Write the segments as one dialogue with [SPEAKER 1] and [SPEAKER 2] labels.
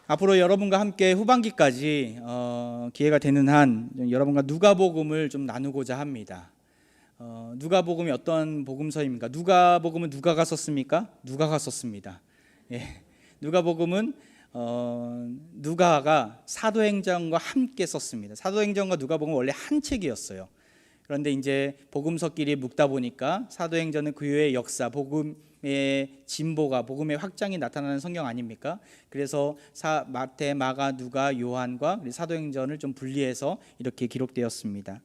[SPEAKER 1] 앞으로 여러분과 함께 후반기까지 기회가 되는 한 여러분과 누가복음을 좀 나누고자 합니다. 누가복음이 어떤 복음서입니까? 누가복음은 누가가 썼습니까? 누가가 썼습니다. 예. 누가복음은 누가가 사도행전과 함께 썼습니다. 사도행전과 누가복음은 원래 한 책이었어요. 그런데 이제 복음서끼리 묶다 보니까 사도행전은 그 후의 역사, 복음의 진보가, 복음의 확장이 나타나는 성경 아닙니까? 그래서 마태, 마가, 누가, 요한과 사도행전을 좀 분리해서 이렇게 기록되었습니다.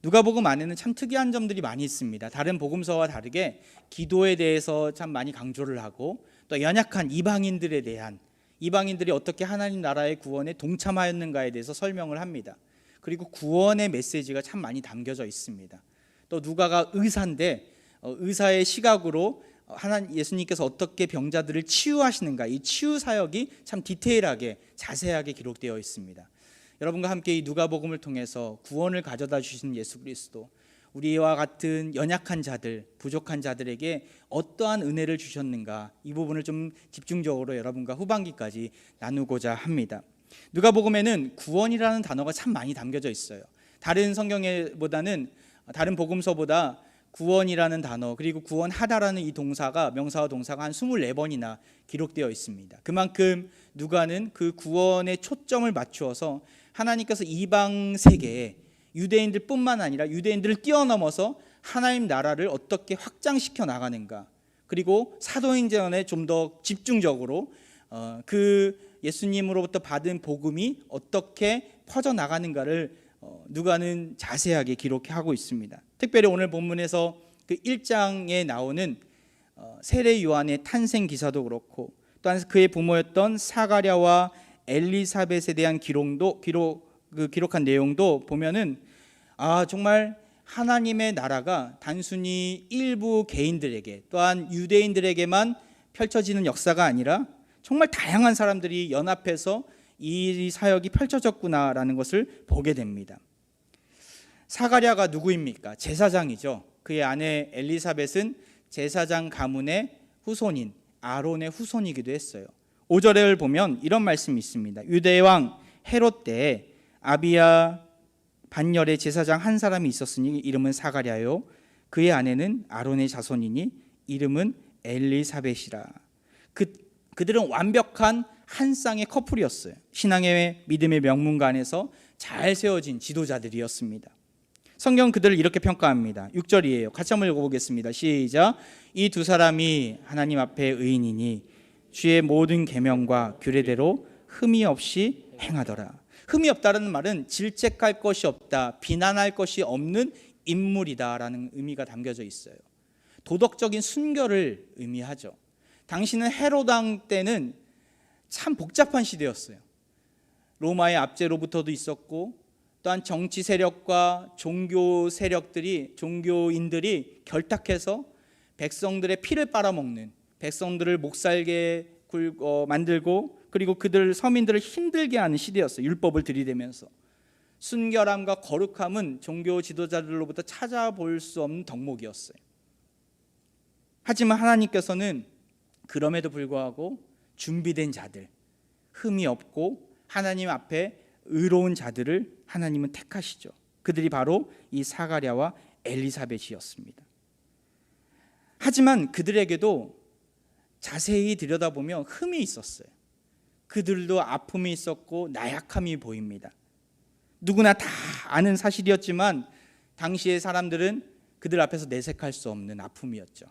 [SPEAKER 1] 누가복음 안에는 참 특이한 점들이 많이 있습니다. 다른 복음서와 다르게 기도에 대해서 참 많이 강조를 하고, 또 연약한 이방인들에 대한, 이방인들이 어떻게 하나님 나라의 구원에 동참하였는가에 대해서 설명을 합니다. 그리고 구원의 메시지가 참 많이 담겨져 있습니다. 또 누가가 의사인데 의사의 시각으로 예수님께서 어떻게 병자들을 치유하시는가, 이 치유 사역이 참 디테일하게 자세하게 기록되어 있습니다. 여러분과 함께 이 누가복음을 통해서 구원을 가져다 주신 예수 그리스도, 우리와 같은 연약한 자들, 부족한 자들에게 어떠한 은혜를 주셨는가, 이 부분을 좀 집중적으로 여러분과 후반기까지 나누고자 합니다. 누가복음에는 구원이라는 단어가 참 많이 담겨져 있어요. 다른 성경보다는, 다른 복음서보다 구원이라는 단어, 그리고 구원하다라는 이 동사가, 명사와 동사가 한 24번이나 기록되어 있습니다. 그만큼 누가는 그 구원에 초점을 맞추어서 하나님께서 이방 세계에 유대인들 뿐만 아니라 유대인들을 뛰어넘어서 하나님 나라를 어떻게 확장시켜 나가는가, 그리고 사도행전에 좀 더 집중적으로 그 예수님으로부터 받은 복음이 어떻게 퍼져나가는가를 누가는 자세하게 기록하고 있습니다. 특별히 오늘 본문에서 그 1장에 나오는 세례 요한의 탄생 기사도 그렇고, 또한 그의 부모였던 사가랴와 엘리사벳에 대한 기록한 내용도 보면은 정말 하나님의 나라가 단순히 일부 개인들에게, 또한 유대인들에게만 펼쳐지는 역사가 아니라 정말 다양한 사람들이 연합해서 이 사역이 펼쳐졌구나라는 것을 보게 됩니다. 사가랴가 누구입니까? 제사장이죠. 그의 아내 엘리사벳은 제사장 가문의 후손인 아론의 후손이기도 했어요. 5절을 보면 이런 말씀이 있습니다. 유대왕 헤롯 때에 아비야 반열에 제사장 한 사람이 있었으니 이름은 사가랴요, 그의 아내는 아론의 자손이니 이름은 엘리사벳이라. 그들은 완벽한 한 쌍의 커플이었어요. 신앙의 믿음의 명문관에서 잘 세워진 지도자들이었습니다. 성경 그들을 이렇게 평가합니다. 6절이에요. 같이 한번 읽어보겠습니다. 시작. 이 두 사람이 하나님 앞에 의인이니 주의 모든 계명과 규례대로 흠이 없이 행하더라. 흠이 없다라는 말은 질책할 것이 없다, 비난할 것이 없는 인물이다라는 의미가 담겨져 있어요. 도덕적인 순결을 의미하죠. 당시는 헤롯 왕 때는 참 복잡한 시대였어요. 로마의 압제로부터도 있었고, 또한 정치 세력과 종교 세력들이, 종교인들이 결탁해서 백성들의 피를 빨아먹는, 백성들을 목살게 만들고, 그리고 그들 서민들을 힘들게 하는 시대였어요. 율법을 들이대면서. 순결함과 거룩함은 종교 지도자들로부터 찾아볼 수 없는 덕목이었어요. 하지만 하나님께서는 그럼에도 불구하고 준비된 자들, 흠이 없고 하나님 앞에 의로운 자들을 하나님은 택하시죠. 그들이 바로 이 사가랴와 엘리사벳이었습니다. 하지만 그들에게도 자세히 들여다보면 흠이 있었어요. 그들도 아픔이 있었고 나약함이 보입니다. 누구나 다 아는 사실이었지만 당시의 사람들은 그들 앞에서 내색할 수 없는 아픔이었죠.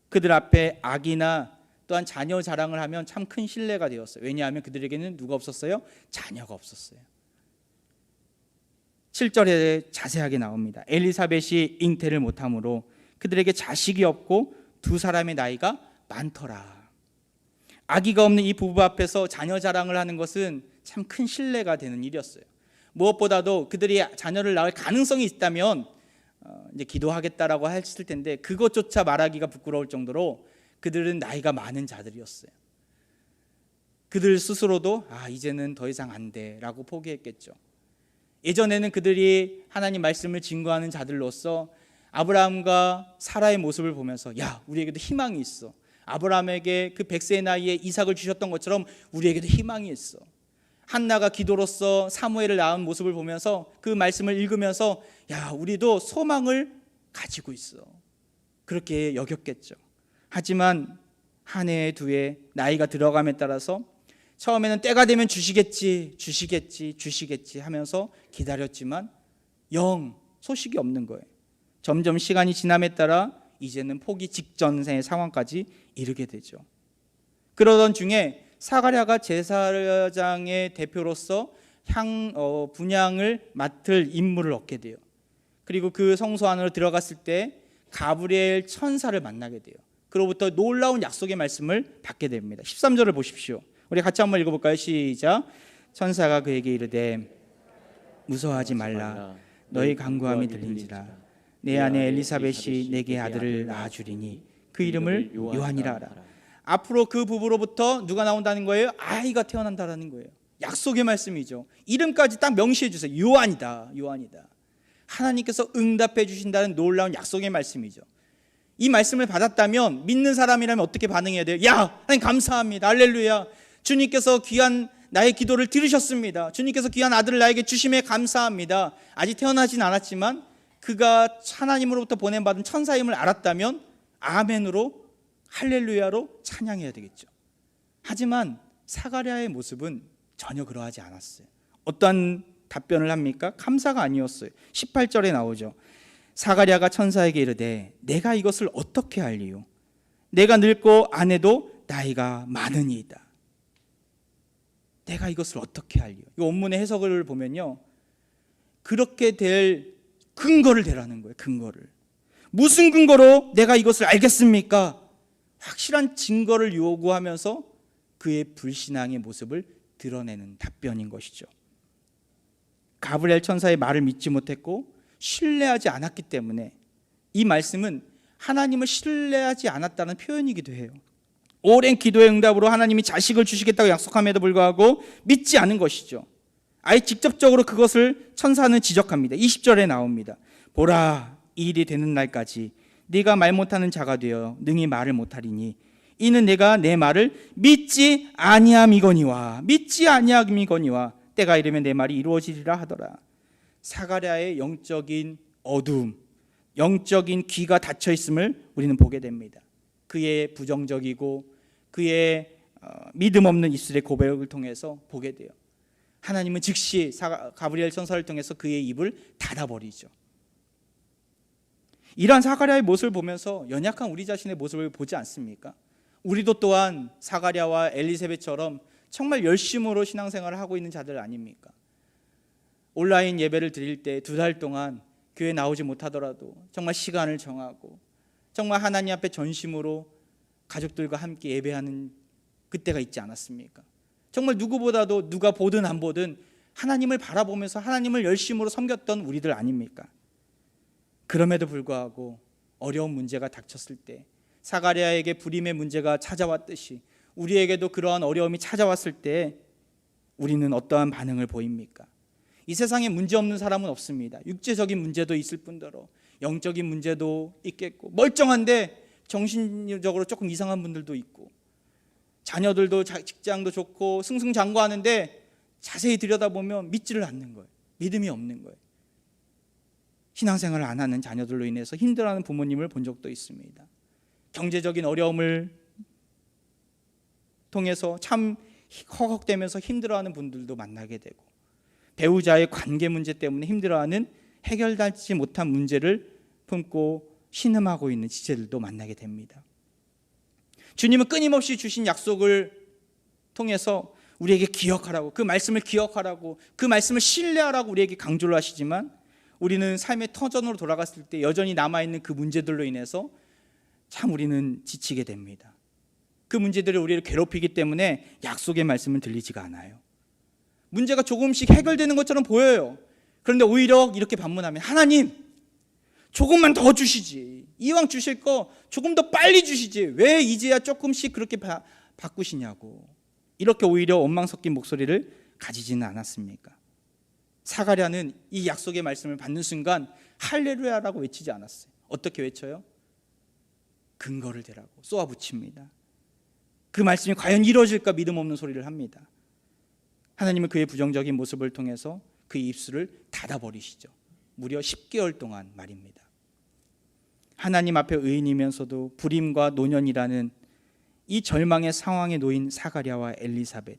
[SPEAKER 1] 그들 앞에 악이나 또한 자녀 자랑을 하면 참 큰 신뢰가 되었어요. 왜냐하면 그들에게는 누가 없었어요? 자녀가 없었어요. 7절에 자세하게 나옵니다. 엘리사벳이 잉태를 못함으로 그들에게 자식이 없고 두 사람의 나이가 많더라. 아기가 없는 이 부부 앞에서 자녀 자랑을 하는 것은 참 큰 신뢰가 되는 일이었어요. 무엇보다도 그들이 자녀를 낳을 가능성이 있다면 이제 기도하겠다라고 했을 텐데, 그것조차 말하기가 부끄러울 정도로 그들은 나이가 많은 자들이었어요. 그들 스스로도 이제는 더 이상 안 돼라고 포기했겠죠. 예전에는 그들이 하나님 말씀을 증거하는 자들로서 아브라함과 사라의 모습을 보면서 우리에게도 희망이 있어, 아브라함에게 그 100세의 나이에 이삭을 주셨던 것처럼 우리에게도 희망이 있어. 한나가 기도로서 사무엘을 낳은 모습을 보면서 그 말씀을 읽으면서 야, 우리도 소망을 가지고 있어. 그렇게 여겼겠죠. 하지만 한 해, 두 해 나이가 들어감에 따라서 처음에는 때가 되면 주시겠지 하면서 기다렸지만 영 소식이 없는 거예요. 점점 시간이 지남에 따라 이제는 포기 직전의 상황까지 이르게 되죠. 그러던 중에 사가랴가 제사장의 대표로서 분향을 맡을 임무를 얻게 돼요. 그리고 그 성소 안으로 들어갔을 때 가브리엘 천사를 만나게 돼요. 그로부터 놀라운 약속의 말씀을 받게 됩니다. 13절을 보십시오. 우리 같이 한번 읽어볼까요? 시작. 천사가 그에게 이르되 무서워하지 말라. 너희 간구함이 들린지라. 내 아내 엘리사벳이 내게 아들을 낳아주리니 그 이름을 요한이라 하라. 앞으로 그 부부로부터 누가 나온다는 거예요? 아이가 태어난다라는 거예요. 약속의 말씀이죠. 이름까지 딱 명시해 주세요. 요한이다. 하나님께서 응답해 주신다는 놀라운 약속의 말씀이죠. 이 말씀을 받았다면 믿는 사람이라면 어떻게 반응해야 돼요? 야, 하나님 감사합니다. 할렐루야. 주님께서 귀한 나의 기도를 들으셨습니다. 주님께서 귀한 아들을 나에게 주심에 감사합니다. 아직 태어나진 않았지만 그가 하나님으로부터 보냄받은 천사임을 알았다면 아멘으로, 할렐루야로 찬양해야 되겠죠. 하지만 사가랴의 모습은 전혀 그러하지 않았어요. 어떠한 답변을 합니까? 감사가 아니었어요. 18절에 나오죠. 사가랴가 천사에게 이르되 내가 이것을 어떻게 알리요? 내가 늙고 아내도 나이가 많으니이다. 내가 이것을 어떻게 알리요? 이 원문의 해석을 보면요, 그렇게 될 근거를 대라는 거예요. 근거를. 무슨 근거로 내가 이것을 알겠습니까? 확실한 증거를 요구하면서 그의 불신앙의 모습을 드러내는 답변인 것이죠. 가브리엘 천사의 말을 믿지 못했고 신뢰하지 않았기 때문에 이 말씀은 하나님을 신뢰하지 않았다는 표현이기도 해요. 오랜 기도의 응답으로 하나님이 자식을 주시겠다고 약속함에도 불구하고 믿지 않은 것이죠. 아예 직접적으로 그것을 천사는 지적합니다. 20절에 나옵니다. 보라, 이 일이 되는 날까지 네가 말 못하는 자가 되어 능히 말을 못하리니 이는 내가 내 말을 믿지 아니함이거니와 때가 이르면 내 말이 이루어지리라 하더라. 사가랴의 영적인 어두움, 영적인 귀가 닫혀 있음을 우리는 보게 됩니다. 그의 부정적이고 그의 믿음 없는 입술의 고백을 통해서 보게 돼요. 하나님은 즉시 가브리엘 천사를 통해서 그의 입을 닫아버리죠. 이러한 사가랴의 모습을 보면서 연약한 우리 자신의 모습을 보지 않습니까? 우리도 또한 사가랴와 엘리사벳처럼 정말 열심으로 신앙생활을 하고 있는 자들 아닙니까? 온라인 예배를 드릴 때 2달 동안 교회 나오지 못하더라도 정말 시간을 정하고 정말 하나님 앞에 전심으로 가족들과 함께 예배하는 그때가 있지 않았습니까? 정말 누구보다도 누가 보든 안 보든 하나님을 바라보면서 하나님을 열심으로 섬겼던 우리들 아닙니까? 그럼에도 불구하고 어려운 문제가 닥쳤을 때 사가랴에게 불임의 문제가 찾아왔듯이 우리에게도 그러한 어려움이 찾아왔을 때 우리는 어떠한 반응을 보입니까? 이 세상에 문제 없는 사람은 없습니다. 육체적인 문제도 있을 뿐더러 영적인 문제도 있겠고, 멀쩡한데 정신적으로 조금 이상한 분들도 있고, 자녀들도 직장도 좋고 승승장구하는데 자세히 들여다보면 믿지를 않는 거예요. 믿음이 없는 거예요. 신앙생활을 안 하는 자녀들로 인해서 힘들어하는 부모님을 본 적도 있습니다. 경제적인 어려움을 통해서 참 허걱대면서 힘들어하는 분들도 만나게 되고, 배우자의 관계 문제 때문에 힘들어하는 해결되지 못한 문제를 품고 신음하고 있는 지체들도 만나게 됩니다. 주님은 끊임없이 주신 약속을 통해서 우리에게 기억하라고, 그 말씀을 기억하라고, 그 말씀을 신뢰하라고 우리에게 강조를 하시지만 우리는 삶의 터전으로 돌아갔을 때 여전히 남아있는 그 문제들로 인해서 참 우리는 지치게 됩니다. 그 문제들이 우리를 괴롭히기 때문에 약속의 말씀은 들리지가 않아요. 문제가 조금씩 해결되는 것처럼 보여요. 그런데 오히려 이렇게 반문하면 하나님 조금만 더 주시지, 이왕 주실 거 조금 더 빨리 주시지, 왜 이제야 조금씩 그렇게 바꾸시냐고, 이렇게 오히려 원망 섞인 목소리를 가지지는 않았습니까? 사가랴는 이 약속의 말씀을 받는 순간 할렐루야라고 외치지 않았어요. 어떻게 외쳐요? 근거를 대라고 쏘아붙입니다. 그 말씀이 과연 이루어질까 믿음 없는 소리를 합니다. 하나님은 그의 부정적인 모습을 통해서 그의 입술을 닫아버리시죠. 무려 10개월 동안 말입니다. 하나님 앞에 의인이면서도 불임과 노년이라는 이 절망의 상황에 놓인 사가랴와 엘리사벳.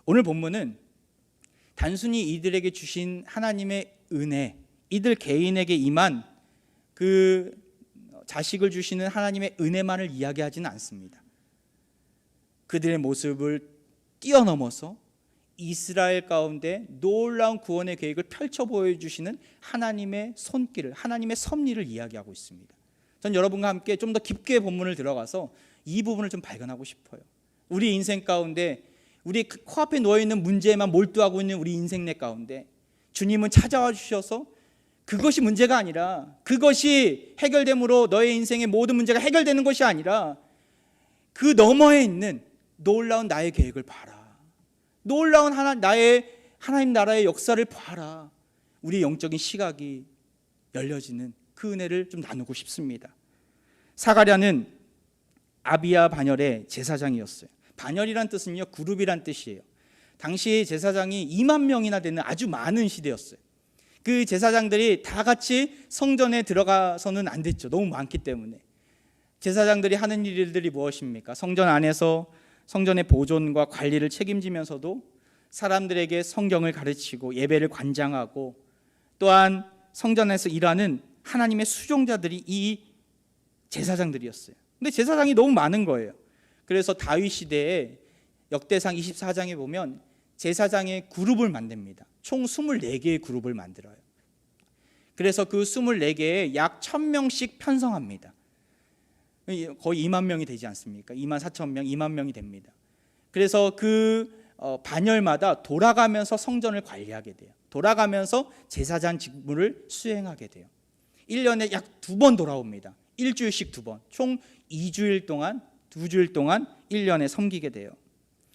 [SPEAKER 1] 오늘 본문은 단순히 이들에게 주신 하나님의 은혜, 이들 개인에게 임한 그 자식을 주시는 하나님의 은혜만을 이야기하지는 않습니다. 그들의 모습을 뛰어넘어서 이스라엘 가운데 놀라운 구원의 계획을 펼쳐 보여주시는 하나님의 손길을, 하나님의 섭리를 이야기하고 있습니다. 전 여러분과 함께 좀 더 깊게 본문을 들어가서 이 부분을 좀 발견하고 싶어요. 우리 인생 가운데 우리 코앞에 놓여있는 문제에만 몰두하고 있는 우리 인생내 가운데 주님은 찾아와 주셔서 그것이 문제가 아니라, 그것이 해결됨으로 너의 인생의 모든 문제가 해결되는 것이 아니라 그 너머에 있는 놀라운 나의 계획을 봐라. 놀라운 하나님 나라의 역사를 봐라. 우리의 영적인 시각이 열려지는 그 은혜를 좀 나누고 싶습니다. 사가랴는 아비야 반열의 제사장이었어요. 반열이란 뜻은요, 그룹이란 뜻이에요. 당시 제사장이 2만 명이나 되는 아주 많은 시대였어요. 그 제사장들이 다 같이 성전에 들어가서는 안 됐죠. 너무 많기 때문에. 제사장들이 하는 일들이 무엇입니까? 성전 안에서 성전의 보존과 관리를 책임지면서도 사람들에게 성경을 가르치고 예배를 관장하고, 또한 성전에서 일하는 하나님의 수종자들이 이 제사장들이었어요. 근데 제사장이 너무 많은 거예요. 그래서 다윗 시대에 역대상 24장에 보면 제사장의 그룹을 만듭니다. 총 24개의 그룹을 만들어요. 그래서 그 24개에 약 1000명씩 편성합니다. 거의 2만 명이 되지 않습니까? 2만 4천 명, 2만 명이 됩니다. 그래서 그 반열마다 돌아가면서 성전을 관리하게 돼요. 돌아가면서 제사장 직무를 수행하게 돼요. 1년에 약 2번 돌아옵니다. 일주일씩 2번, 총 2주일 동안 1년에 섬기게 돼요.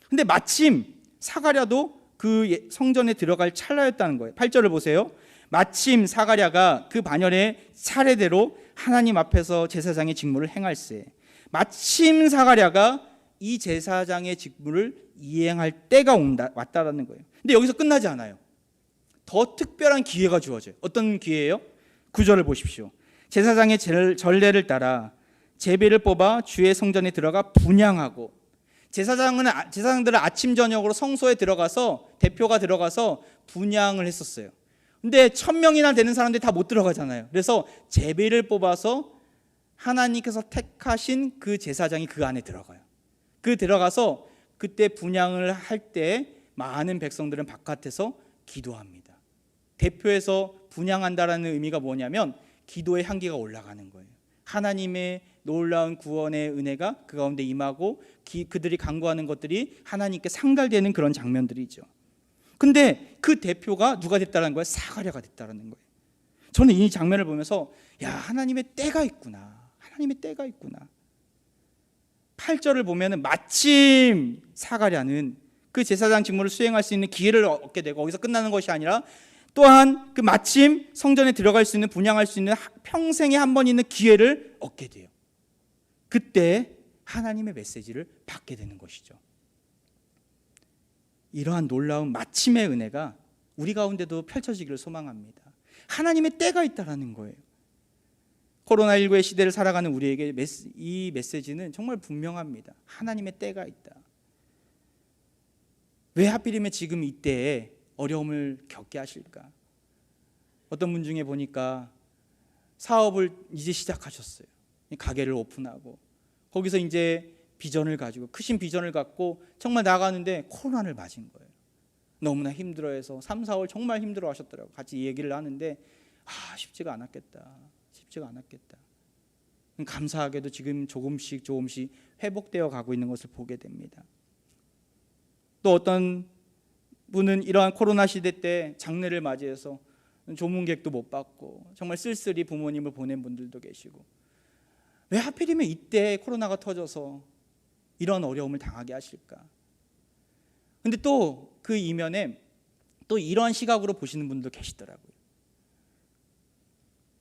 [SPEAKER 1] 근데 마침 사가랴도 그 성전에 들어갈 찰나였다는 거예요. 8절을 보세요. 마침 사가랴가 그 반열의 차례대로 하나님 앞에서 제사장의 직무를 행할세. 마침 사가랴가 이 제사장의 직무를 이행할 때가 왔다라는 거예요. 근데 여기서 끝나지 않아요. 더 특별한 기회가 주어져요. 어떤 기회예요? 9절을 보십시오. 제사장의 전례를 따라 제비를 뽑아 주의 성전에 들어가 분향하고, 제사장들은 아침 저녁으로 성소에 들어가서, 대표가 들어가서 분향을 했었어요. 근데 1000명이나 되는 사람들이 다 못 들어가잖아요. 그래서 제비를 뽑아서 하나님께서 택하신 그 제사장이 그 안에 들어가요. 그 들어가서 그때 분향을 할 때 많은 백성들은 바깥에서 기도합니다. 대표에서 분향한다라는 의미가 뭐냐면 기도의 향기가 올라가는 거예요. 하나님의 놀라운 구원의 은혜가 그 가운데 임하고 그들이 간구하는 것들이 하나님께 상달되는 그런 장면들이죠. 근데 그 대표가 누가 됐다는 거예요? 사가랴가 됐다는 거예요. 저는 이 장면을 보면서 하나님의 때가 있구나. 하나님의 때가 있구나. 8절을 보면 마침 사가랴는 그 제사장 직무를 수행할 수 있는 기회를 얻게 되고, 거기서 끝나는 것이 아니라 또한 그 마침 성전에 들어갈 수 있는, 분향할 수 있는 평생에 한 번 있는 기회를 얻게 돼요. 그때 하나님의 메시지를 받게 되는 것이죠. 이러한 놀라운 마침의 은혜가 우리 가운데도 펼쳐지기를 소망합니다. 하나님의 때가 있다라는 거예요. 코로나19의 시대를 살아가는 우리에게 이 메시지는 정말 분명합니다. 하나님의 때가 있다. 왜 하필이면 지금 이때에 어려움을 겪게 하실까? 어떤 분 중에 보니까 사업을 이제 시작하셨어요. 가게를 오픈하고 거기서 이제 비전을 가지고, 크신 비전을 갖고 정말 나가는데 코로나를 맞은 거예요. 너무나 힘들어해서 3, 4월 정말 힘들어 하셨더라고요. 같이 얘기를 하는데 쉽지가 않았겠다. 감사하게도 지금 조금씩 회복되어 가고 있는 것을 보게 됩니다. 또 어떤 분은 이러한 코로나 시대 때 장례를 맞이해서 조문객도 못 받고 정말 쓸쓸히 부모님을 보낸 분들도 계시고, 왜 하필이면 이때 코로나가 터져서 이런 어려움을 당하게 하실까? 근데 또 그 이면에 또 이러한 시각으로 보시는 분도 계시더라고요.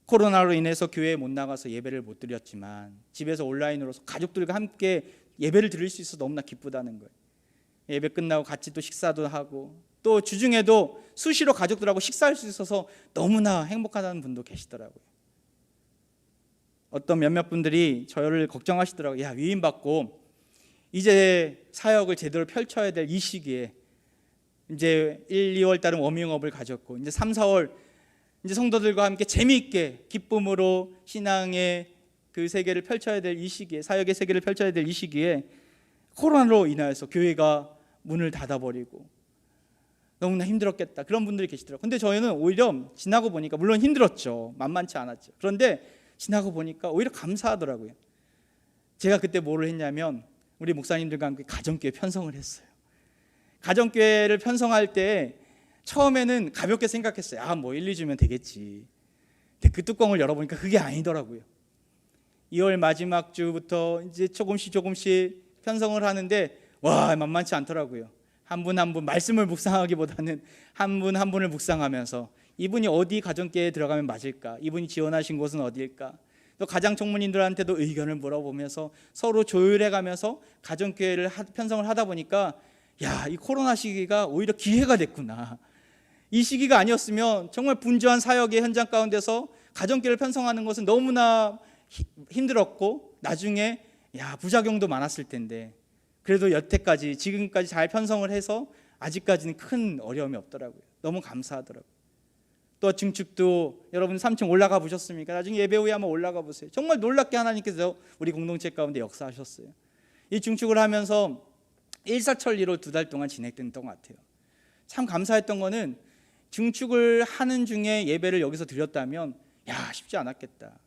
[SPEAKER 1] 코로나로 인해서 교회에 못 나가서 예배를 못 드렸지만 집에서 온라인으로 가족들과 함께 예배를 드릴 수 있어서 너무나 기쁘다는 거예요. 예배 끝나고 같이 또 식사도 하고 또 주중에도 수시로 가족들하고 식사할 수 있어서 너무나 행복하다는 분도 계시더라고요. 어떤 몇몇 분들이 저를 걱정하시더라고요. 야, 위임받고 이제 사역을 제대로 펼쳐야 될 이 시기에 이제 1, 2월 달은 워밍업을 가졌고 이제 3, 4월 이제 성도들과 함께 재미있게 기쁨으로 신앙의 그 세계를 펼쳐야 될 이 시기에, 사역의 세계를 펼쳐야 될 이 시기에 코로나로 인하여서 교회가 문을 닫아버리고 너무나 힘들었겠다, 그런 분들이 계시더라고요. 근데 저희는 오히려 지나고 보니까, 물론 힘들었죠, 만만치 않았죠. 그런데 지나고 보니까 오히려 감사하더라고요. 제가 그때 뭐를 했냐면 우리 목사님들과 함께 가정교회 편성을 했어요. 가정교회를 편성할 때 처음에는 가볍게 생각했어요. 아, 뭐 1, 2주면 되겠지. 근데 그 뚜껑을 열어보니까 그게 아니더라고요. 2월 마지막 주부터 이제 조금씩 편성을 하는데 와, 만만치 않더라고요. 한 분 한 분 말씀을 묵상하기보다는 한 분 한 분을 묵상하면서 이분이 어디 가정교회에 들어가면 맞을까, 이분이 지원하신 곳은 어디일까, 또 가장 총무님들한테도 의견을 물어보면서 서로 조율해가면서 가정교회를 편성을 하다 보니까 야, 이 코로나 시기가 오히려 기회가 됐구나. 이 시기가 아니었으면 정말 분주한 사역의 현장 가운데서 가정교회를 편성하는 것은 너무나 힘들었고 나중에 야, 부작용도 많았을 텐데 그래도 여태까지 지금까지 잘 편성을 해서 아직까지는 큰 어려움이 없더라고요. 너무 감사하더라고요. 또 증축도 여러분 3층 올라가 보셨습니까? 나중에 예배 후에 한번 올라가 보세요. 정말 놀랍게 하나님께서 우리 공동체 가운데 역사하셨어요. 이 증축을 하면서 일사천리로 2달 동안 진행됐던 것 같아요. 참 감사했던 거는 증축을 하는 중에 예배를 여기서 드렸다면 야, 쉽지 않았겠다.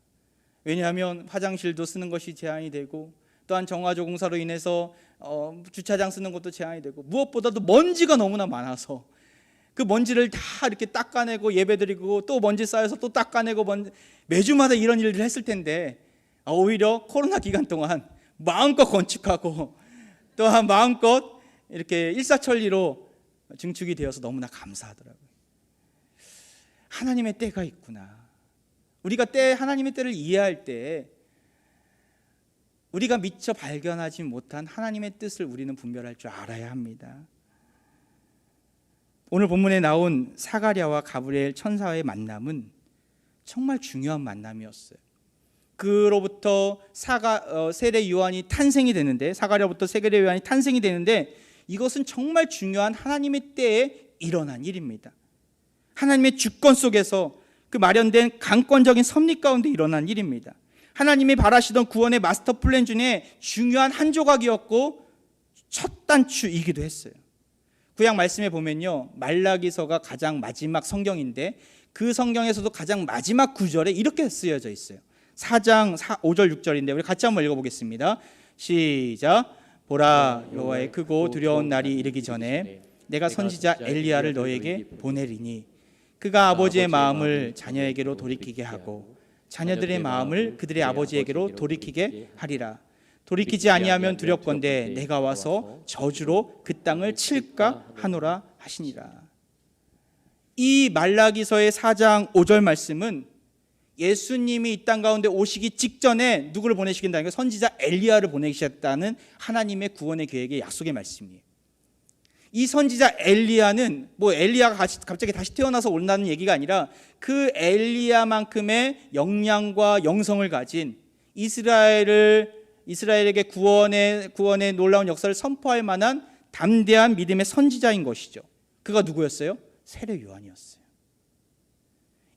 [SPEAKER 1] 왜냐하면 화장실도 쓰는 것이 제한이 되고 또한 정화조 공사로 인해서 주차장 쓰는 것도 제한이 되고 무엇보다도 먼지가 너무나 많아서 그 먼지를 다 이렇게 닦아내고 예배드리고 또 먼지 쌓여서 또 닦아내고 매주마다 이런 일들을 했을 텐데 오히려 코로나 기간 동안 마음껏 건축하고 또한 마음껏 이렇게 일사천리로 증축이 되어서 너무나 감사하더라고요. 하나님의 때가 있구나. 우리가 하나님의 때를 이해할 때 우리가 미처 발견하지 못한 하나님의 뜻을 우리는 분별할 줄 알아야 합니다. 오늘 본문에 나온 사가랴와 가브리엘 천사의 만남은 정말 중요한 만남이었어요. 그로부터 세례 요한이 탄생이 되는데, 사가랴부터 세례 요한이 탄생이 되는데 이것은 정말 중요한 하나님의 때에 일어난 일입니다. 하나님의 주권 속에서 그 마련된 강권적인 섭리 가운데 일어난 일입니다. 하나님이 바라시던 구원의 마스터 플랜 중에 중요한 한 조각이었고 첫 단추이기도 했어요. 구약 말씀에 보면요, 말라기서가 가장 마지막 성경인데 그 성경에서도 가장 마지막 구절에 이렇게 쓰여져 있어요. 4장 5절 6절인데 우리 같이 한번 읽어보겠습니다. 시작. 보라, 여호와의 크고 두려운 날이 이르기 전에 내가 선지자 엘리야를 너에게 보내리니 그가 아버지의 마음을 자녀에게로 돌이키게 하고 자녀들의 마음을 그들의 아버지에게로 돌이키게 하리라. 돌이키지 아니하면 두렵건대 내가 와서 저주로 그 땅을 칠까 하노라 하시니라. 이 말라기서의 4장 5절 말씀은 예수님이 이 땅 가운데 오시기 직전에 누구를 보내시긴다는 게 선지자 엘리야를 보내시겠다는 하나님의 구원의 계획의 약속의 말씀이에요. 이 선지자 엘리야는 엘리야가 갑자기 다시 태어나서 온다는 얘기가 아니라 그 엘리야만큼의 역량과 영성을 가진 이스라엘에게 구원의 놀라운 역사를 선포할 만한 담대한 믿음의 선지자인 것이죠. 그가 누구였어요? 세례 요한이었어요.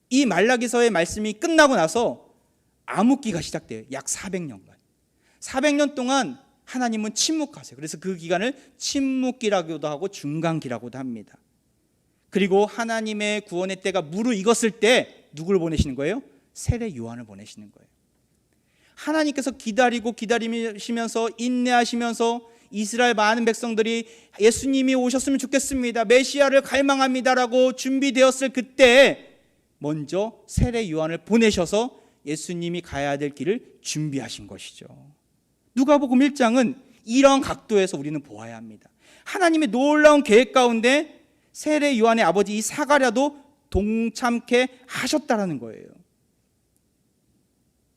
[SPEAKER 1] 이 말라기서의 말씀이 끝나고 나서 암흑기가 시작돼요. 약 400년간. 400년 동안 하나님은 침묵하세요. 그래서 그 기간을 침묵기라고도 하고 중간기라고도 합니다. 그리고 하나님의 구원의 때가 무르익었을 때 누구를 보내시는 거예요? 세례 요한을 보내시는 거예요. 하나님께서 기다리시면서 인내하시면서 이스라엘 많은 백성들이 예수님이 오셨으면 좋겠습니다, 메시아를 갈망합니다라고 준비되었을 그때 먼저 세례 요한을 보내셔서 예수님이 가야 될 길을 준비하신 것이죠. 누가복음 1장은 이런 각도에서 우리는 보아야 합니다. 하나님의 놀라운 계획 가운데 세례 요한의 아버지 이 사가랴도 동참케 하셨다라는 거예요.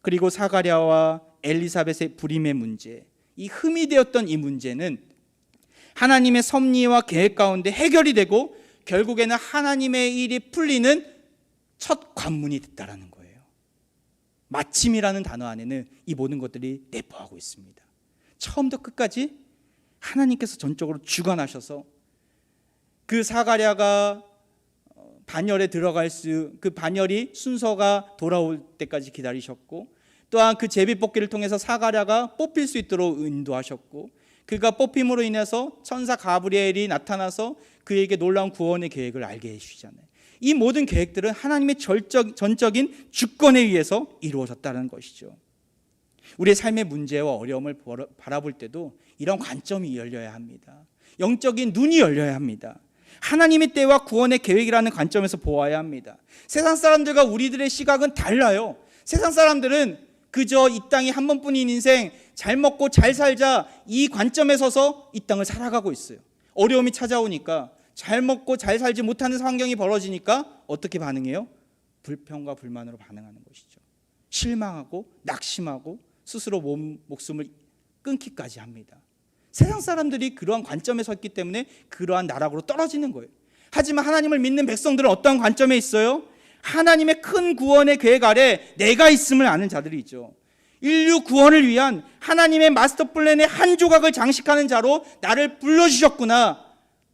[SPEAKER 1] 그리고 사가랴와 엘리사벳의 불임의 문제, 이 흠이 되었던 이 문제는 하나님의 섭리와 계획 가운데 해결이 되고 결국에는 하나님의 일이 풀리는 첫 관문이 됐다라는 거예요. 마침이라는 단어 안에는 이 모든 것들이 내포하고 있습니다. 처음부터 끝까지 하나님께서 전적으로 주관하셔서 그 사가랴가 반열에 들어갈 그 반열이 순서가 돌아올 때까지 기다리셨고, 또한 그 제비뽑기를 통해서 사가랴가 뽑힐 수 있도록 인도하셨고, 그가 뽑힘으로 인해서 천사 가브리엘이 나타나서 그에게 놀라운 구원의 계획을 알게 해주시잖아요. 이 모든 계획들은 하나님의 전적인 주권에 의해서 이루어졌다는 것이죠. 우리의 삶의 문제와 어려움을 바라볼 때도 이런 관점이 열려야 합니다. 영적인 눈이 열려야 합니다. 하나님의 때와 구원의 계획이라는 관점에서 보아야 합니다. 세상 사람들과 우리들의 시각은 달라요. 세상 사람들은 그저 이 땅이 한 번뿐인 인생, 잘 먹고 잘 살자, 이 관점에 서서 이 땅을 살아가고 있어요. 어려움이 찾아오니까, 잘 먹고 잘 살지 못하는 환경이 벌어지니까 어떻게 반응해요? 불평과 불만으로 반응하는 것이죠. 실망하고 낙심하고 스스로 목숨을 끊기까지 합니다. 세상 사람들이 그러한 관점에 서 있기 때문에 그러한 나락으로 떨어지는 거예요. 하지만 하나님을 믿는 백성들은 어떤 관점에 있어요? 하나님의 큰 구원의 계획 아래 내가 있음을 아는 자들이 있죠. 인류 구원을 위한 하나님의 마스터 플랜의 한 조각을 장식하는 자로 나를 불러주셨구나,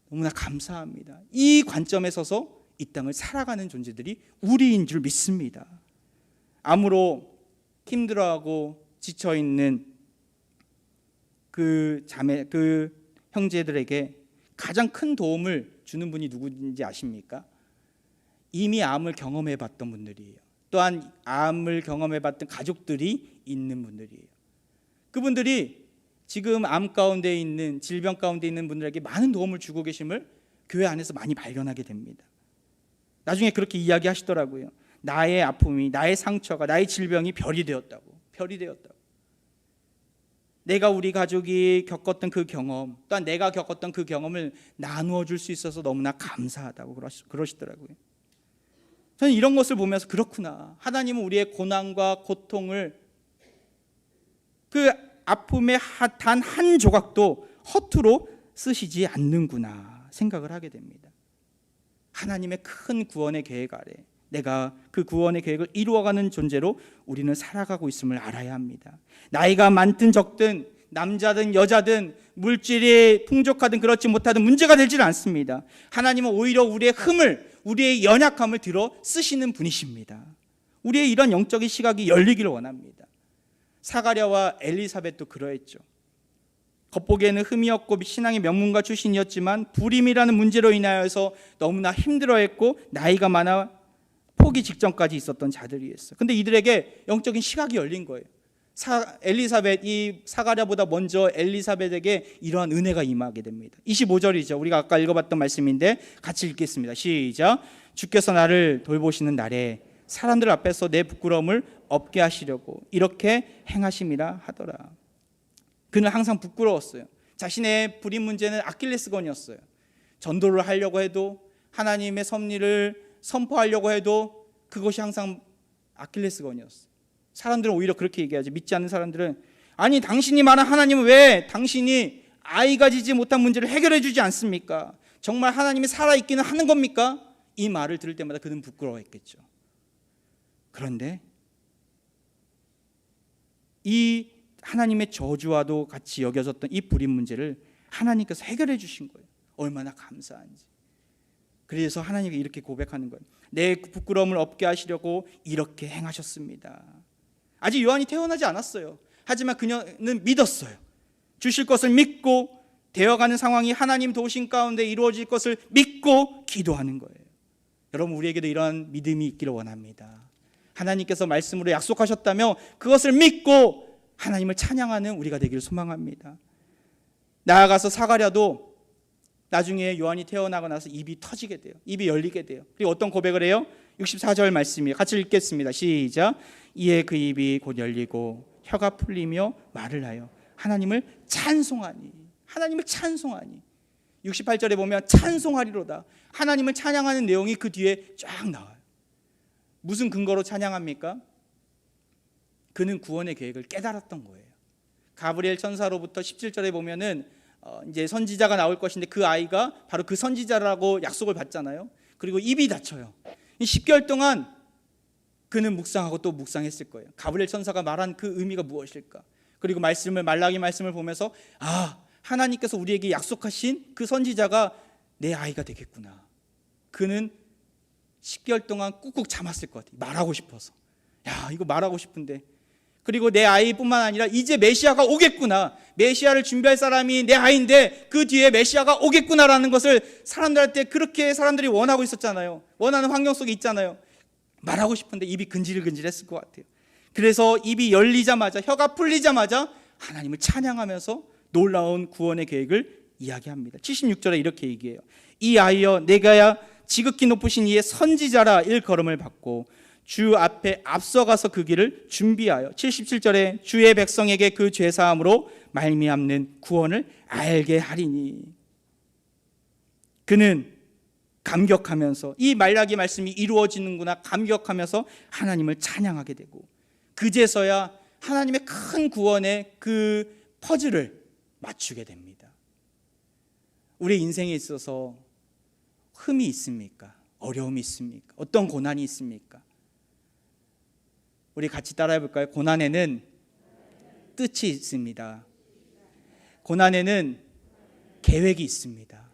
[SPEAKER 1] 너무나 감사합니다. 이 관점에 서서 이 땅을 살아가는 존재들이 우리인 줄 믿습니다. 암으로 힘들어하고 지쳐있는 그 형제들에게 가장 큰 도움을 주는 분이 누구인지 아십니까? 이미 암을 경험해 봤던 분들이에요. 또한 암을 경험해 봤던 가족들이 있는 분들이에요. 그분들이 지금 암 가운데 있는, 질병 가운데 있는 분들에게 많은 도움을 주고 계심을 교회 안에서 많이 발견하게 됩니다. 나중에 그렇게 이야기하시더라고요. 나의 아픔이, 나의 상처가, 나의 질병이 별이 되었다고. 내가 우리 가족이 겪었던 그 경험, 또한 내가 겪었던 그 경험을 나누어 줄 수 있어서 너무나 감사하다고 그러시더라고요. 저는 이런 것을 보면서 그렇구나, 하나님은 우리의 고난과 고통을, 그 아픔의 단 한 조각도 허투루 쓰시지 않는구나 생각을 하게 됩니다. 하나님의 큰 구원의 계획 아래 내가 그 구원의 계획을 이루어가는 존재로 우리는 살아가고 있음을 알아야 합니다. 나이가 많든 적든, 남자든 여자든, 물질이 풍족하든 그렇지 못하든 문제가 되지는 않습니다. 하나님은 오히려 우리의 흠을, 우리의 연약함을 들어 쓰시는 분이십니다. 우리의 이런 영적인 시각이 열리기를 원합니다. 사가랴와 엘리사벳도 그러했죠. 겉보기에는 흠이 없고 신앙의 명문가 출신이었지만 불임이라는 문제로 인하여서 너무나 힘들어했고 나이가 많아 포기 직전까지 있었던 자들이었어요. 근데 이들에게 영적인 시각이 열린 거예요. 엘리사벳, 이 사가랴보다 먼저 엘리사벳에게 이러한 은혜가 임하게 됩니다. 25절이죠. 우리가 아까 읽어봤던 말씀인데 같이 읽겠습니다. 시작. 주께서 나를 돌보시는 날에 사람들 앞에서 내 부끄러움을 없게 하시려고 이렇게 행하심이라 하더라. 그는 항상 부끄러웠어요. 자신의 불임 문제는 아킬레스건이었어요. 전도를 하려고 해도, 하나님의 섭리를 선포하려고 해도 그것이 항상 아킬레스건이었어요. 사람들은 오히려 그렇게 얘기하죠. 믿지 않는 사람들은, 아니 당신이 말한 하나님은 왜 당신이 아이 가지지 못한 문제를 해결해 주지 않습니까? 정말 하나님이 살아있기는 하는 겁니까? 이 말을 들을 때마다 그는 부끄러워했겠죠. 그런데 이 하나님의 저주와도 같이 여겨졌던 이 불임 문제를 하나님께서 해결해 주신 거예요. 얼마나 감사한지. 그래서 하나님께 이렇게 고백하는 거예요. 내 부끄러움을 없게 하시려고 이렇게 행하셨습니다. 아직 요한이 태어나지 않았어요. 하지만 그녀는 믿었어요. 주실 것을 믿고 되어가는 상황이 하나님 도우신 가운데 이루어질 것을 믿고 기도하는 거예요. 여러분, 우리에게도 이러한 믿음이 있기를 원합니다. 하나님께서 말씀으로 약속하셨다며 그것을 믿고 하나님을 찬양하는 우리가 되기를 소망합니다. 나아가서 사가랴도 나중에 요한이 태어나고 나서 입이 터지게 돼요. 입이 열리게 돼요. 그리고 어떤 고백을 해요? 64절 말씀이에요. 같이 읽겠습니다. 시작. 이에 그 입이 곧 열리고 혀가 풀리며 말을 하여 하나님을 찬송하니. 하나님을 찬송하니. 68절에 보면 찬송하리로다. 하나님을 찬양하는 내용이 그 뒤에 쫙 나와요. 무슨 근거로 찬양합니까? 그는 구원의 계획을 깨달았던 거예요. 가브리엘 천사로부터 17절에 보면은 이제 선지자가 나올 것인데 그 아이가 바로 그 선지자라고 약속을 받잖아요. 그리고 입이 닫혀요. 10개월 동안 그는 묵상하고 또 묵상했을 거예요. 가브리엘 천사가 말한 그 의미가 무엇일까? 그리고 말라기 말씀을 보면서 하나님께서 우리에게 약속하신 그 선지자가 내 아이가 되겠구나. 그는 10개월 동안 꾹꾹 참았을 것 같아요. 말하고 싶어서. 이거 말하고 싶은데. 그리고 내 아이뿐만 아니라 이제 메시아가 오겠구나. 메시아를 준비할 사람이 내 아이인데 그 뒤에 메시아가 오겠구나라는 것을 사람들한테 그렇게 사람들이 원하고 있었잖아요. 원하는 환경 속에 있잖아요. 말하고 싶은데 입이 근질근질했을 것 같아요. 그래서 입이 열리자마자, 혀가 풀리자마자 하나님을 찬양하면서 놀라운 구원의 계획을 이야기합니다. 76절에 이렇게 얘기해요. 이 아이여, 내가야 지극히 높으신 이의 선지자라 일컬음을 받고 주 앞에 앞서가서 그 길을 준비하여 77절에 주의 백성에게 그 죄사함으로 말미암는 구원을 알게 하리니. 그는 감격하면서 이 말라기 말씀이 이루어지는구나 감격하면서 하나님을 찬양하게 되고, 그제서야 하나님의 큰 구원의 그 퍼즐을 맞추게 됩니다. 우리 인생에 있어서 흠이 있습니까? 어려움이 있습니까? 어떤 고난이 있습니까? 우리 같이 따라해 볼까요? 고난에는 뜻이 있습니다. 고난에는 계획이 있습니다.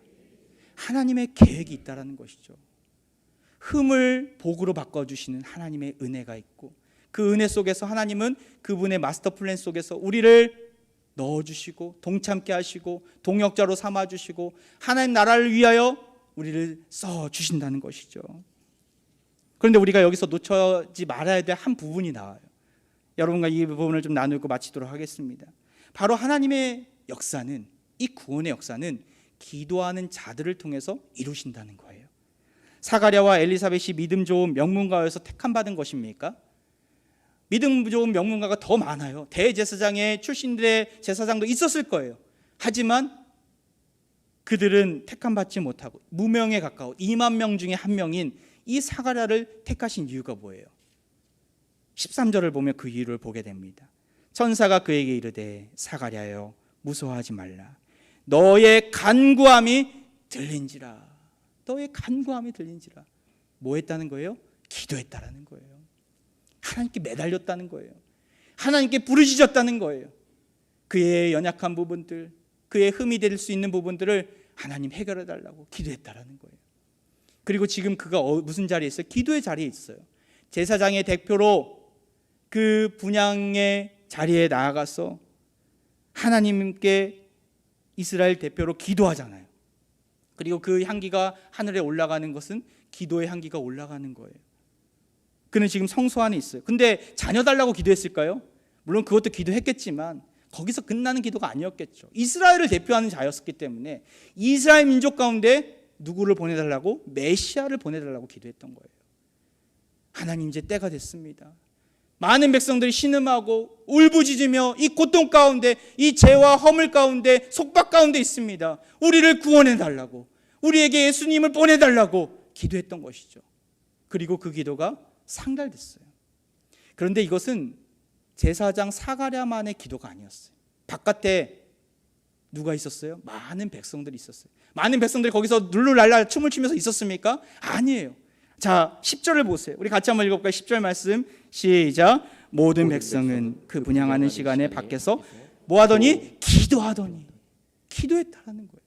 [SPEAKER 1] 하나님의 계획이 있다는 것이죠. 흠을 복으로 바꿔주시는 하나님의 은혜가 있고, 그 은혜 속에서 하나님은 그분의 마스터 플랜 속에서 우리를 넣어주시고 동참케 하시고 동역자로 삼아주시고 하나님 나라를 위하여 우리를 써주신다는 것이죠. 그런데 우리가 여기서 놓쳐지 말아야 될 한 부분이 나와요. 여러분과 이 부분을 좀 나누고 마치도록 하겠습니다. 바로 하나님의 역사는, 이 구원의 역사는 기도하는 자들을 통해서 이루신다는 거예요. 사가랴와 엘리사벳이 믿음 좋은 명문가여서 택함받은 것입니까? 믿음 좋은 명문가가 더 많아요. 대제사장의 출신들의 제사장도 있었을 거예요. 하지만 그들은 택함받지 못하고 무명에 가까운 2만 명 중에 한 명인 이 사가랴를 택하신 이유가 뭐예요? 13절을 보면 그 이유를 보게 됩니다. 천사가 그에게 이르되 사가랴여 무서워하지 말라. 너의 간구함이 들린지라. 너의 간구함이 들린지라. 뭐 했다는 거예요? 기도했다라는 거예요. 하나님께 매달렸다는 거예요. 하나님께 부르짖었다는 거예요. 그의 연약한 부분들, 그의 흠이 될 수 있는 부분들을 하나님 해결해 달라고 기도했다라는 거예요. 그리고 지금 그가 무슨 자리에 있어요? 기도의 자리에 있어요. 제사장의 대표로 그 분향의 자리에 나아가서 하나님께 이스라엘 대표로 기도하잖아요. 그리고 그 향기가 하늘에 올라가는 것은 기도의 향기가 올라가는 거예요. 그는 지금 성소 안에 있어요. 근데 자녀 달라고 기도했을까요? 물론 그것도 기도했겠지만 거기서 끝나는 기도가 아니었겠죠. 이스라엘을 대표하는 자였기 때문에 이스라엘 민족 가운데 누구를 보내달라고? 메시아를 보내달라고 기도했던 거예요. 하나님, 이제 때가 됐습니다. 많은 백성들이 신음하고 울부짖으며 이 고통 가운데, 이 죄와 허물 가운데, 속박 가운데 있습니다. 우리를 구원해달라고, 우리에게 예수님을 보내달라고 기도했던 것이죠. 그리고 그 기도가 상달됐어요. 그런데 이것은 제사장 사가랴만의 기도가 아니었어요. 바깥에 누가 있었어요? 많은 백성들이 있었어요. 많은 백성들이 거기서 룰루랄라 춤을 추면서 있었습니까? 아니에요. 자, 10절을 보세요. 우리 같이 한번 읽어볼까요? 10절 말씀 시작. 모든 백성은 그 분향하는 시간에 밖에서 뭐하더니? 기도하더니. 기도했다라는 거예요.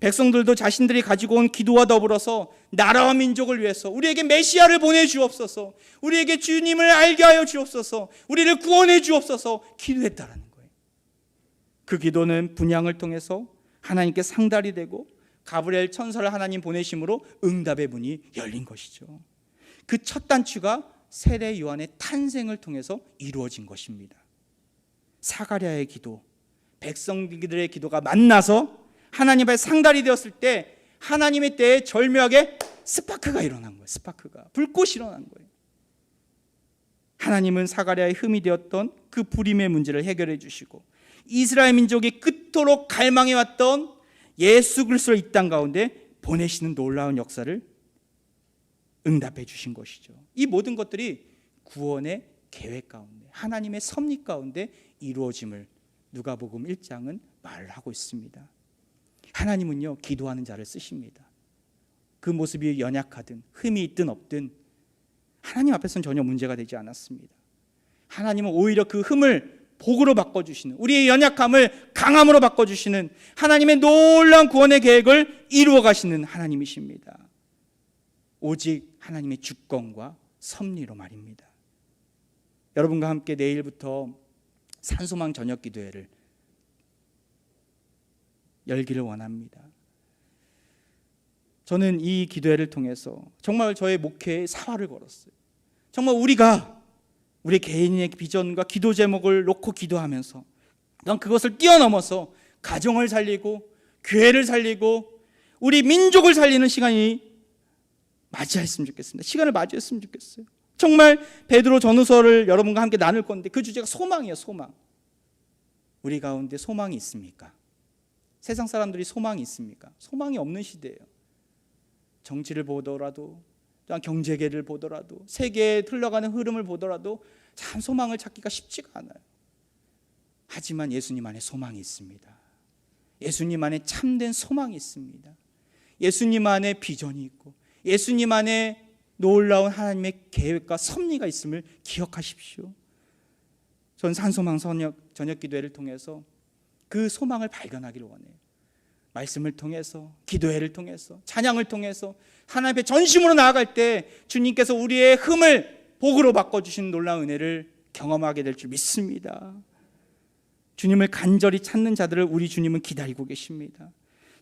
[SPEAKER 1] 백성들도 자신들이 가지고 온 기도와 더불어서 나라와 민족을 위해서 우리에게 메시아를 보내주옵소서, 우리에게 주님을 알게 하여 주옵소서, 우리를 구원해 주옵소서 기도했다라는 거예요. 그 기도는 분향을 통해서 하나님께 상달이 되고 가브리엘 천사를 하나님 보내심으로 응답의 문이 열린 것이죠. 그 첫 단추가 세례 요한의 탄생을 통해서 이루어진 것입니다. 사가랴의 기도, 백성들의 기도가 만나서 하나님 앞에 상달이 되었을 때 하나님의 때에 절묘하게 스파크가 일어난 거예요. 스파크가, 불꽃이 일어난 거예요. 하나님은 사가랴의 흠이 되었던 그 불임의 문제를 해결해 주시고 이스라엘 민족이 그토록 갈망해왔던 예수 그리스도를 이 땅 가운데 보내시는 놀라운 역사를 응답해 주신 것이죠. 이 모든 것들이 구원의 계획 가운데, 하나님의 섭리 가운데 이루어짐을 누가복음 1장은 말을 하고 있습니다. 하나님은요, 기도하는 자를 쓰십니다. 그 모습이 연약하든 흠이 있든 없든 하나님 앞에서는 전혀 문제가 되지 않았습니다. 하나님은 오히려 그 흠을 복으로 바꿔주시는, 우리의 연약함을 강함으로 바꿔주시는 하나님의 놀라운 구원의 계획을 이루어 가시는 하나님이십니다. 오직 하나님의 주권과 섭리로 말입니다. 여러분과 함께 내일부터 산소망 저녁 기도회를 열기를 원합니다. 저는 이 기도회를 통해서 정말 저의 목회에 사활을 걸었어요. 정말 우리가 우리 개인의 비전과 기도 제목을 놓고 기도하면서 난 그것을 뛰어넘어서 가정을 살리고 교회를 살리고 우리 민족을 살리는 시간이 맞이했으면 좋겠습니다. 시간을 맞이했으면 좋겠어요. 정말 베드로 전후서를 여러분과 함께 나눌 건데 그 주제가 소망이에요. 소망. 우리 가운데 소망이 있습니까? 세상 사람들이 소망이 있습니까? 소망이 없는 시대예요. 정치를 보더라도, 또한 경제계를 보더라도, 세계에 흘러가는 흐름을 보더라도 참 소망을 찾기가 쉽지가 않아요. 하지만 예수님 안에 소망이 있습니다. 예수님 안에 참된 소망이 있습니다. 예수님 안에 비전이 있고 예수님 안에 놀라운 하나님의 계획과 섭리가 있음을 기억하십시오. 전 산소망 저녁 기도회를 통해서 그 소망을 발견하기를 원해요. 말씀을 통해서, 기도회를 통해서, 찬양을 통해서 하나님 앞에 전심으로 나아갈 때 주님께서 우리의 흠을 복으로 바꿔주시는 놀라운 은혜를 경험하게 될 줄 믿습니다. 주님을 간절히 찾는 자들을 우리 주님은 기다리고 계십니다.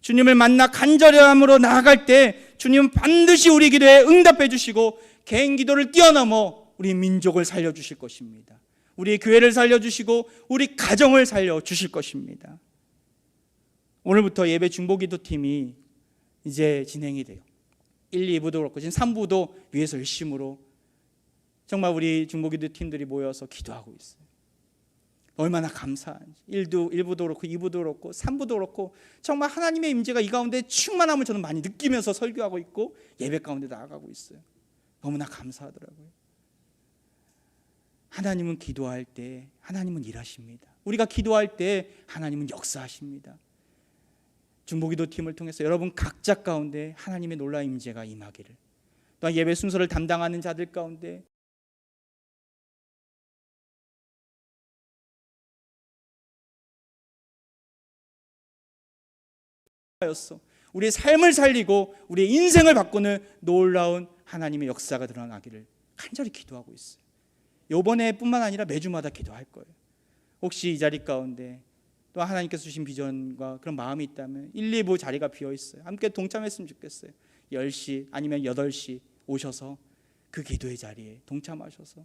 [SPEAKER 1] 주님을 만나 간절함으로 나아갈 때 주님은 반드시 우리 기도에 응답해 주시고 개인 기도를 뛰어넘어 우리 민족을 살려주실 것입니다. 우리 교회를 살려주시고 우리 가정을 살려주실 것입니다. 오늘부터 예배 중보기도팀이 이제 진행이 돼요. 1, 2부도 그렇고 지금 3부도 위에서 열심으로 정말 우리 중보기도팀들이 모여서 기도하고 있어요. 얼마나 감사한지. 1부도 그렇고 2부도 그렇고 3부도 그렇고 정말 하나님의 임재가 이 가운데 충만함을 저는 많이 느끼면서 설교하고 있고 예배 가운데 나아가고 있어요. 너무나 감사하더라고요. 하나님은 기도할 때 하나님은 일하십니다. 우리가 기도할 때 하나님은 역사하십니다. 중보기도 팀을 통해서 여러분 각자 가운데 하나님의 놀라운 임재가 임하기를, 또한 예배 순서를 담당하는 자들 가운데 우리의 삶을 살리고 우리의 인생을 바꾸는 놀라운 하나님의 역사가 드러나기를 간절히 기도하고 있어요. 이번에 뿐만 아니라 매주마다 기도할 거예요. 혹시 이 자리 가운데 또 하나님께서 주신 비전과 그런 마음이 있다면 1, 2부 자리가 비어 있어요. 함께 동참했으면 좋겠어요. 10시 아니면 8시 오셔서 그 기도의 자리에 동참하셔서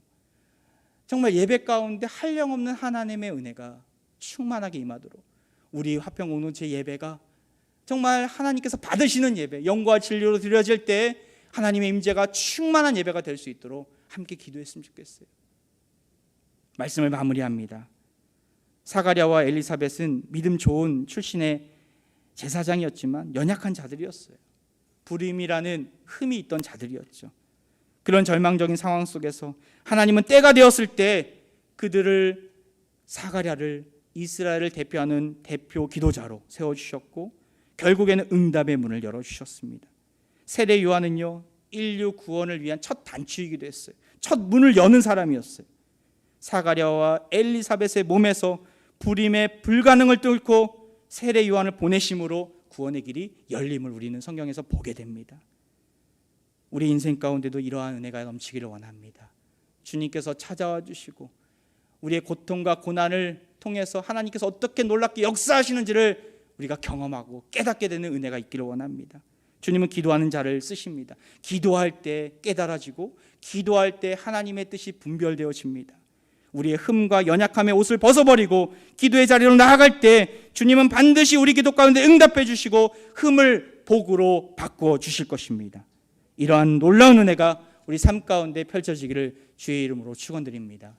[SPEAKER 1] 정말 예배 가운데 한량없는 하나님의 은혜가 충만하게 임하도록 우리 화평 공동체 예배가 정말 하나님께서 받으시는 예배, 영과 진리로 드려질 때 하나님의 임재가 충만한 예배가 될 수 있도록 함께 기도했으면 좋겠어요. 말씀을 마무리합니다. 사가랴와 엘리사벳은 믿음 좋은 출신의 제사장이었지만 연약한 자들이었어요. 불임이라는 흠이 있던 자들이었죠. 그런 절망적인 상황 속에서 하나님은 때가 되었을 때 그들을, 사가랴를 이스라엘을 대표하는 대표 기도자로 세워주셨고 결국에는 응답의 문을 열어주셨습니다. 세례 요한은요, 인류 구원을 위한 첫 단추이기도 했어요. 첫 문을 여는 사람이었어요. 사가랴와 엘리사벳의 몸에서 불임의 불가능을 뚫고 세례 요한을 보내심으로 구원의 길이 열림을 우리는 성경에서 보게 됩니다. 우리 인생 가운데도 이러한 은혜가 넘치기를 원합니다. 주님께서 찾아와 주시고 우리의 고통과 고난을 통해서 하나님께서 어떻게 놀랍게 역사하시는지를 우리가 경험하고 깨닫게 되는 은혜가 있기를 원합니다. 주님은 기도하는 자를 쓰십니다. 기도할 때 깨달아지고 기도할 때 하나님의 뜻이 분별되어집니다. 우리의 흠과 연약함의 옷을 벗어버리고 기도의 자리로 나아갈 때 주님은 반드시 우리 기도 가운데 응답해 주시고 흠을 복으로 바꾸어 주실 것입니다. 이러한 놀라운 은혜가 우리 삶 가운데 펼쳐지기를 주의 이름으로 축원드립니다.